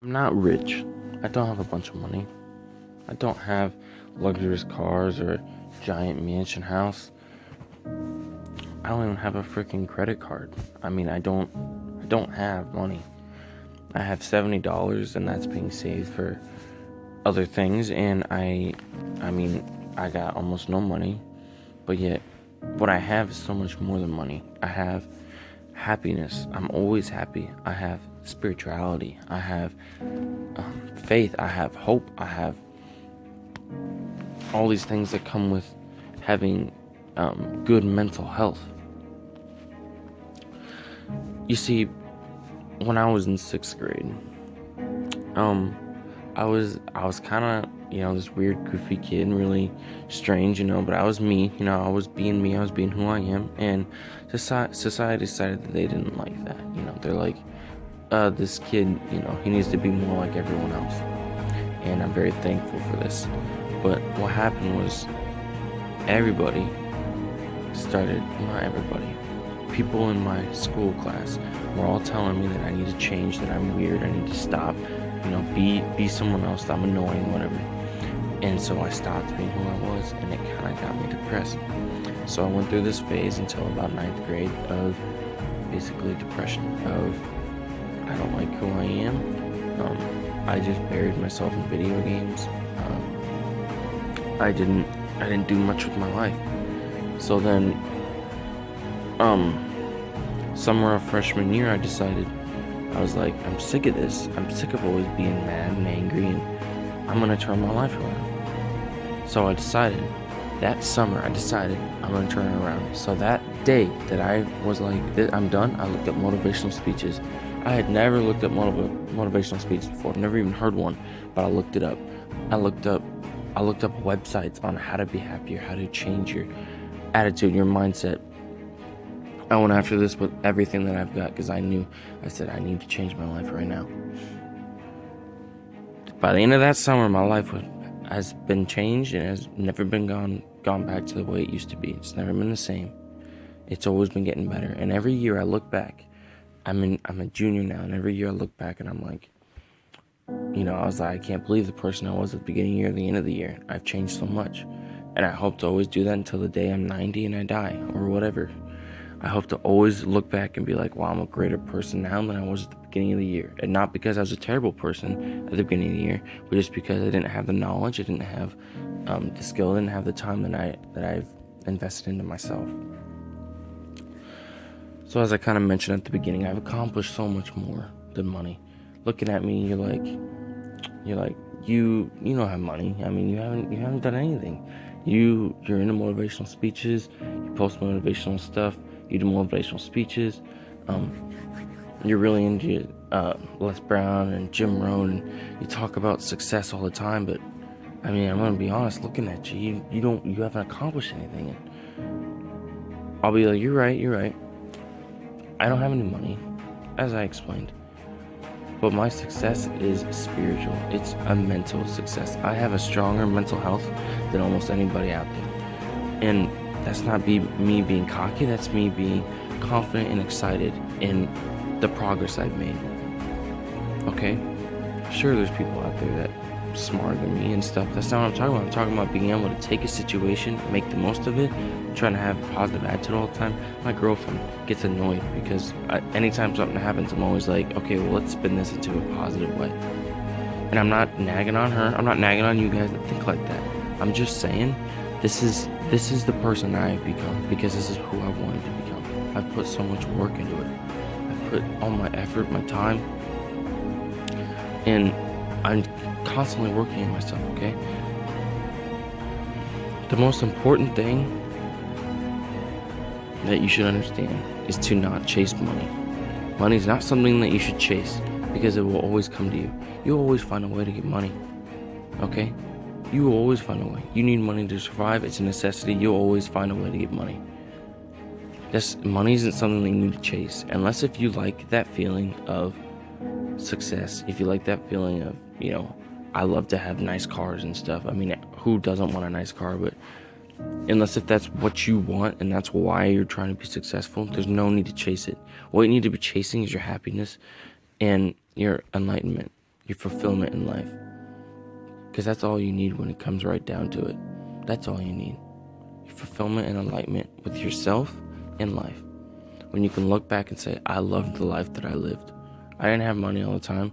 I'm not rich. I don't have a bunch of money. I don't have luxurious cars or a giant mansion house. I don't even have a freaking credit card. I don't have money. I have $70 and that's being saved for other things, and I got almost no money, but yet what I have is so much more than money. I have happiness. I'm always happy. I have spirituality. I have faith. I have hope. I have all these things that come with having good mental health. You see, when I was in 6th grade, I was kind of, this weird, goofy kid, and really strange, but I was me, I was being me, I was being who I am, and society decided that they didn't like that, they're like, this kid, he needs to be more like everyone else, and I'm very thankful for this. But what happened was, not everybody, people in my school class were all telling me that I need to change, that I'm weird, I need to stop, be someone else, that I'm annoying, whatever. And so I stopped being who I was, and it kind of got me depressed. So I went through this phase until about 9th grade of basically depression, of I don't like who I am. I just buried myself in video games. I didn't do much with my life. So then, summer of freshman year, I was like, I'm sick of this. I'm sick of always being mad and angry, and I'm going to turn my life around. So that summer, I decided I'm going to turn it around. So that day that I was like, I'm done, I looked up motivational speeches. I had never looked up motivational speeches before. I've never even heard one, but I looked it up. I looked up websites on how to be happier, how to change your attitude, your mindset. I went after this with everything that I've got because I said I need to change my life right now. By the end of that summer, my life has been changed and has never been gone back to the way it used to be. It's never been the same. It's always been getting better. And every year I look back, I'm a junior now, and every year I look back and I'm like, I was like, I can't believe the person I was at the beginning of the year, the end of the year. I've changed so much. And I hope to always do that until the day I'm 90 and I die, or whatever. I hope to always look back and be like, wow, I'm a greater person now than I was at the beginning of the year. And not because I was a terrible person at the beginning of the year, but just because I didn't have the knowledge, I didn't have the skill, I didn't have the time that I've invested into myself. So as I kind of mentioned at the beginning, I've accomplished so much more than money. Looking at me, you're like, you don't have money. I mean, you haven't done anything. You're into motivational speeches. You post motivational stuff. You do motivational speeches. You're really into Les Brown and Jim Rohn, and you talk about success all the time. But I mean, I'm gonna be honest. Looking at you, you haven't accomplished anything. And I'll be like, you're right. I don't have any money, as I explained. But my success is spiritual. It's a mental success. I have a stronger mental health than almost anybody out there. And that's not me being cocky. That's me being confident and excited in the progress I've made. Okay? Sure, there's people out there that are smarter than me and stuff. That's not what I'm talking about. I'm talking about being able to take a situation, make the most of it, trying to have a positive attitude all the time. My girlfriend gets annoyed because anytime something happens, I'm always like, okay, well, let's spin this into a positive way. And I'm not nagging on her. I'm not nagging on you guys that think like that. I'm just saying this is the person I have become because this is who I wanted to become. I've put so much work into it. I've put all my effort, my time, and I'm constantly working on myself, okay? The most important thing that you should understand is to not chase money. Money is not something that you should chase because it will always come to you. You'll always find a way to get money, okay? You will always find a way. You need money to survive. It's a necessity. You'll always find a way to get money. Money isn't something that you need to chase unless if you like that feeling of success, if you like that feeling of, I love to have nice cars and stuff. I mean, who doesn't want a nice car? But unless if that's what you want and that's why you're trying to be successful, there's no need to chase it. What you need to be chasing is your happiness and your enlightenment. your fulfillment in life. Because that's all you need when it comes right down to it. That's all you need. Your fulfillment and enlightenment with yourself in life. When you can look back and say, I loved the life that I lived. I didn't have money all the time.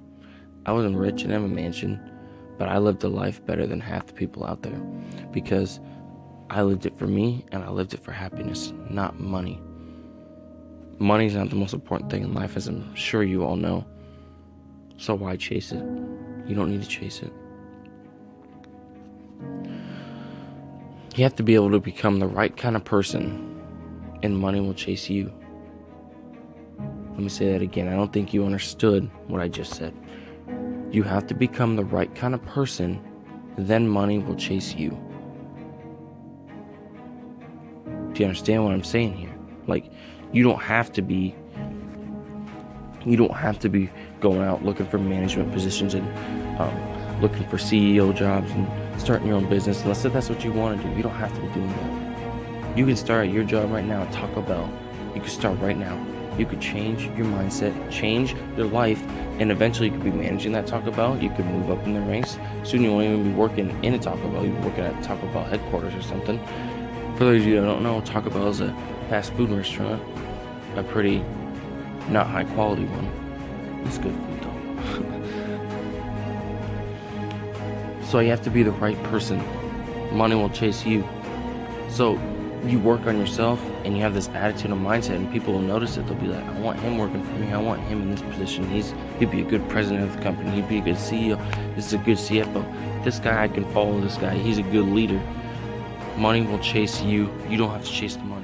I wasn't rich and have a mansion. But I lived a life better than half the people out there. Because I lived it for me and I lived it for happiness, not money. Money's not the most important thing in life, as I'm sure you all know. So why chase it? You don't need to chase it. You have to be able to become the right kind of person, and money will chase you. Let me say that again. I don't think you understood what I just said. You have to become the right kind of person, then money will chase you. Do you understand what I'm saying here? Like, you don't have to be going out looking for management positions and looking for CEO jobs and starting your own business, unless that's what you want to do. You don't have to be doing that. You can start at your job right now at Taco Bell. You can start right now. You could change your mindset, change your life, and eventually you could be managing that Taco Bell. You could move up in the ranks. Soon you won't even be working in a Taco Bell. You'll be working at Taco Bell headquarters or something. For those of you that don't know, Taco Bell is a fast food restaurant. A pretty not high quality one. It's good food though. So you have to be the right person. Money will chase you. So you work on yourself and you have this attitude and mindset, and people will notice it. They'll be like, I want him working for me. I want him in this position. He'd be a good president of the company. He'd be a good CEO. This is a good CFO. This guy, I can follow this guy. He's a good leader. Money will chase you. You don't have to chase the money.